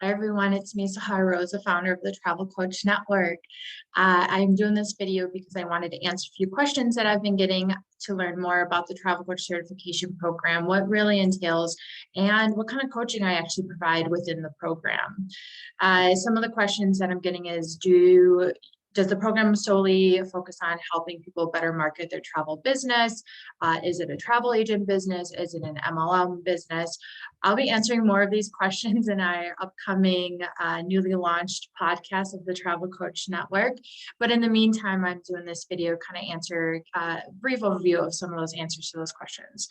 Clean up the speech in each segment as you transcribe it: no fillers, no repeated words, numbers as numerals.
Hi everyone, it's me, Sahar Rose, the founder of the Travel Coach Network. I'm doing this video because I wanted to answer a few questions that I've been getting to learn more about the Travel Coach Certification Program, what really entails, and what kind of coaching I actually provide within the program. Some of the questions that I'm getting is, does the program solely focus on helping people better market their travel business? Is it a travel agent business? Is it an MLM business? I'll be answering more of these questions in our upcoming newly launched podcast of the Travel Coach Network. But in the meantime, I'm doing this video kind of answer a brief overview of some of those answers to those questions.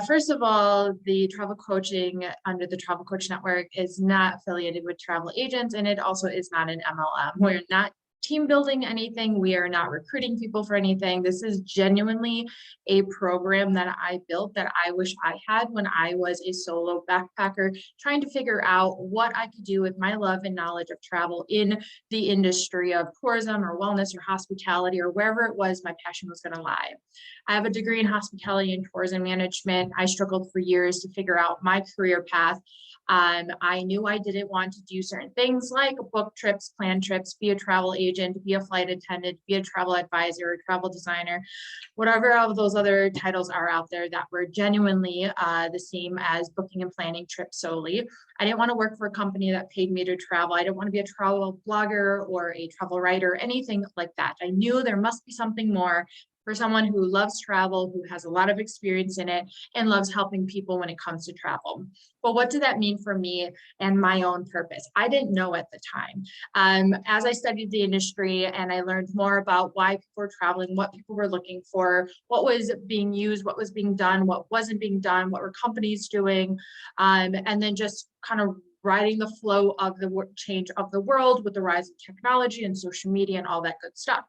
First of all, the travel coaching under the Travel Coach Network is not affiliated with travel agents, and it also is not an MLM. We're not team building anything. We are not recruiting people for anything. This is genuinely a program that I built that I wish I had when I was a solo backpacker, trying to figure out what I could do with my love and knowledge of travel in the industry of tourism or wellness or hospitality or wherever it was my passion was going to lie. I have a degree in hospitality and tourism management. I struggled for years to figure out my career path. I knew I didn't want to do certain things like book trips, plan trips, be a travel agent, be a flight attendant, be a travel advisor, a travel designer, whatever of those other titles are out there that were genuinely the same as booking and planning trips solely. I didn't want to work for a company that paid me to travel. I didn't want to be a travel blogger or a travel writer, anything like that. I knew there must be something more for someone who loves travel, who has a lot of experience in it, and loves helping people when it comes to travel. Well, what did that mean for me and my own purpose? I didn't know at the time. As I studied the industry and I learned more about why people were traveling, what people were looking for, what was being used, what was being done, what wasn't being done, what were companies doing, and then just kind of riding the flow of the change of the world with the rise of technology and social media and all that good stuff.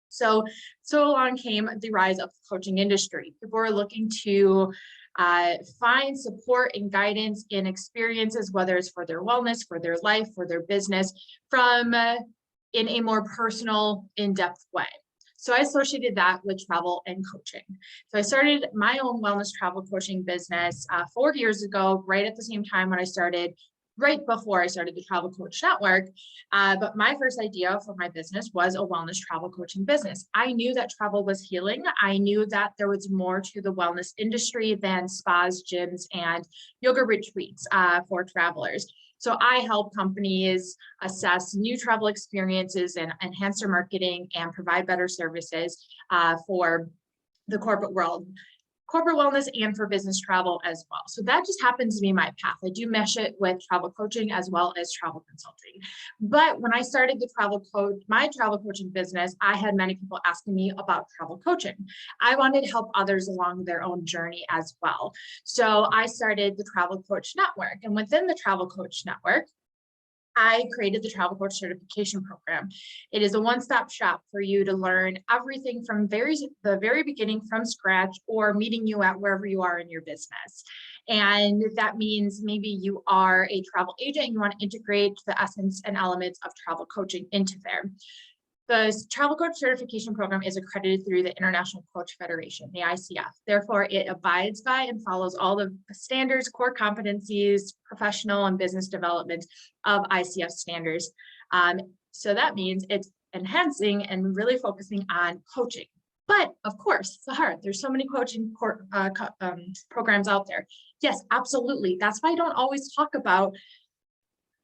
So along came the rise of the coaching industry. People were looking to find support and guidance in experiences, whether it's for their wellness, for their life, for their business, from in a more personal, in-depth way. So I associated that with travel and coaching. So I started my own wellness travel coaching business 4 years ago, right at the same time when I started, right before I started the Travel Coach Network. But my first idea for my business was a wellness travel coaching business. I knew that travel was healing. I knew that there was more to the wellness industry than spas, gyms, and yoga retreats for travelers. So I help companies assess new travel experiences and enhance their marketing and provide better services for the corporate world, corporate wellness, and for business travel as well. So that just happens to be my path. I do mesh it with travel coaching as well as travel consulting. But when I started my travel coaching business, I had many people asking me about travel coaching. I wanted to help others along their own journey as well. So I started the Travel Coach Network, and within the Travel Coach Network, I created the Travel Coach Certification Program. It is a one-stop shop for you to learn everything from the very beginning from scratch, or meeting you at wherever you are in your business. And that means maybe you are a travel agent and you want to integrate the essence and elements of travel coaching into there. The Travel Coach Certification Program is accredited through the International Coach Federation, the ICF. Therefore, it abides by and follows all the standards, core competencies, professional and business development of ICF standards. So that means it's enhancing and really focusing on coaching. But of course, Sahar, there's so many coaching programs out there. Yes, absolutely. That's why I don't always talk about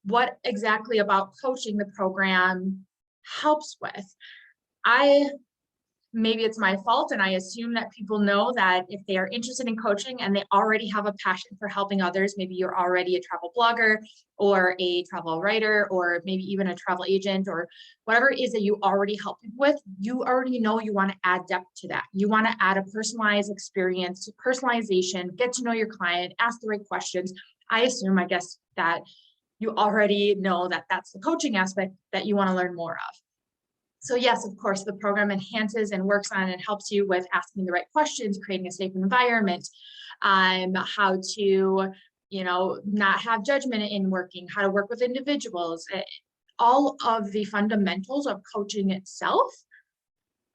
what exactly about coaching the program helps with. Maybe it's my fault, and I assume that people know that if they are interested in coaching and they already have a passion for helping others, maybe you're already a travel blogger or a travel writer, or maybe even a travel agent, or whatever it is that you already help people with, you already know you want to add depth to that. You want to add a personalized experience, personalization, get to know your client, ask the right questions. I guess that you already know that that's the coaching aspect that you want to learn more of. So yes, of course, the program enhances and works on and helps you with asking the right questions, creating a safe environment, how to, not have judgment in working, how to work with individuals, all of the fundamentals of coaching itself,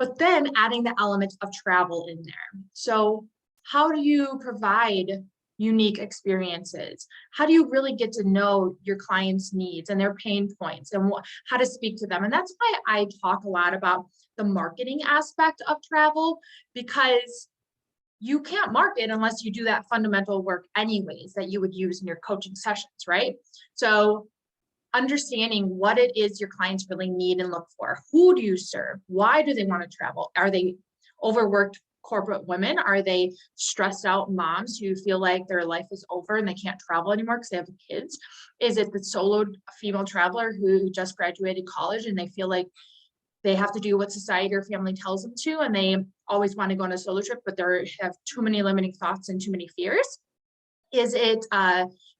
but then adding the element of travel in there. So how do you provide unique experiences? How do you really get to know your clients' needs and their pain points and how to speak to them? And that's why I talk a lot about the marketing aspect of travel, because you can't market unless you do that fundamental work anyways that you would use in your coaching sessions, right? So understanding what it is your clients really need and look for. Who do you serve? Why do they want to travel? Are they overworked corporate women? Are they stressed out moms who feel like their life is over and they can't travel anymore because they have kids? Is it the solo female traveler who just graduated college and they feel like they have to do what society or family tells them to, and they always want to go on a solo trip, but they have too many limiting thoughts and too many fears? Is it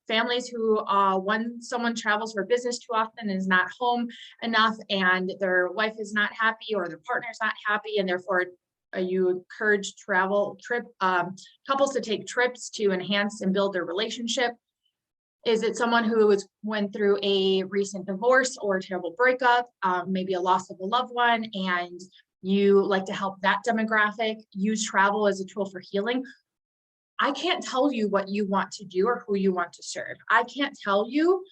families who, when someone travels for business too often and is not home enough, and their wife is not happy or their partner is not happy, and therefore you encourage couples to take trips to enhance and build their relationship? Is it someone who went through a recent divorce or a terrible breakup, maybe a loss of a loved one, and you like to help that demographic use travel as a tool for healing? I can't tell you what you want to do or who you want to serve. I can't tell you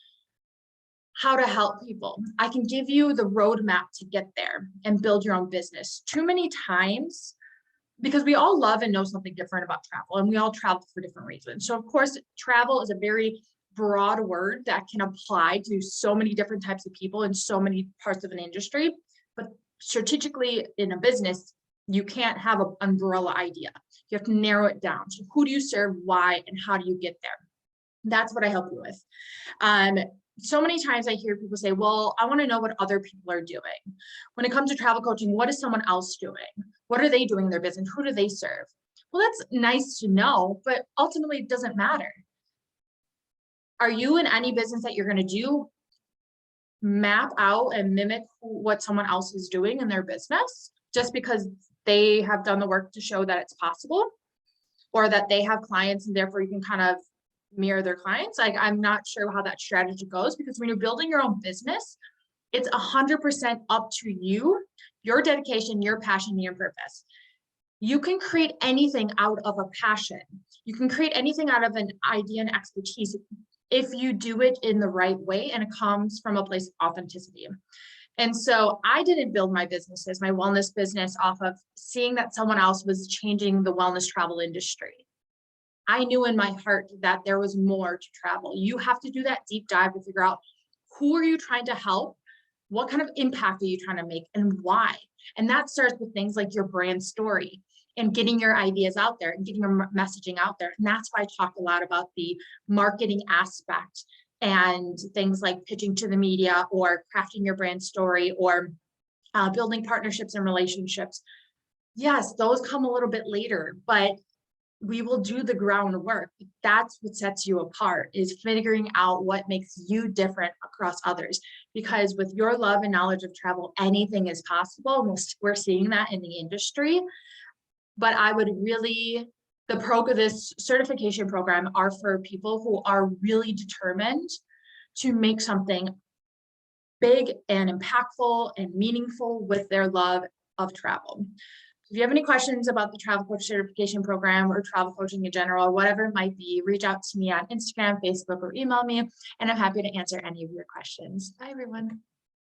how to help people. I can give you the roadmap to get there and build your own business. Too many times, because we all love and know something different about travel, and we all travel for different reasons. So of course, travel is a very broad word that can apply to so many different types of people in so many parts of an industry. But strategically in a business, you can't have an umbrella idea. You have to narrow it down. So who do you serve, why, and how do you get there? That's what I help you with. So many times I hear people say, well, I want to know what other people are doing. When it comes to travel coaching, what is someone else doing? What are they doing in their business? Who do they serve? Well, that's nice to know, but ultimately it doesn't matter. Are you in any business that you're going to do, map out and mimic what someone else is doing in their business just because they have done the work to show that it's possible, or that they have clients and therefore you can kind of mirror their clients? Like, I'm not sure how that strategy goes, because when you're building your own business, it's 100% up to you, your dedication, your passion, your purpose. You can create anything out of a passion. You can create anything out of an idea and expertise if you do it in the right way and it comes from a place of authenticity. And so I didn't build my businesses, my wellness business, off of seeing that someone else was changing the wellness travel industry. I knew in my heart that there was more to travel. You have to do that deep dive to figure out, who are you trying to help? What kind of impact are you trying to make, and why? And that starts with things like your brand story and getting your ideas out there and getting your messaging out there. And that's why I talk a lot about the marketing aspect and things like pitching to the media or crafting your brand story or building partnerships and relationships. Yes, those come a little bit later, but we will do the groundwork. That's what sets you apart, is figuring out what makes you different across others. Because with your love and knowledge of travel, anything is possible. And we're seeing that in the industry. But I would really, this certification program are for people who are really determined to make something big and impactful and meaningful with their love of travel. If you have any questions about the Travel Coach Certification Program or travel coaching in general, or whatever it might be, reach out to me on Instagram, Facebook, or email me, and I'm happy to answer any of your questions. Bye, everyone.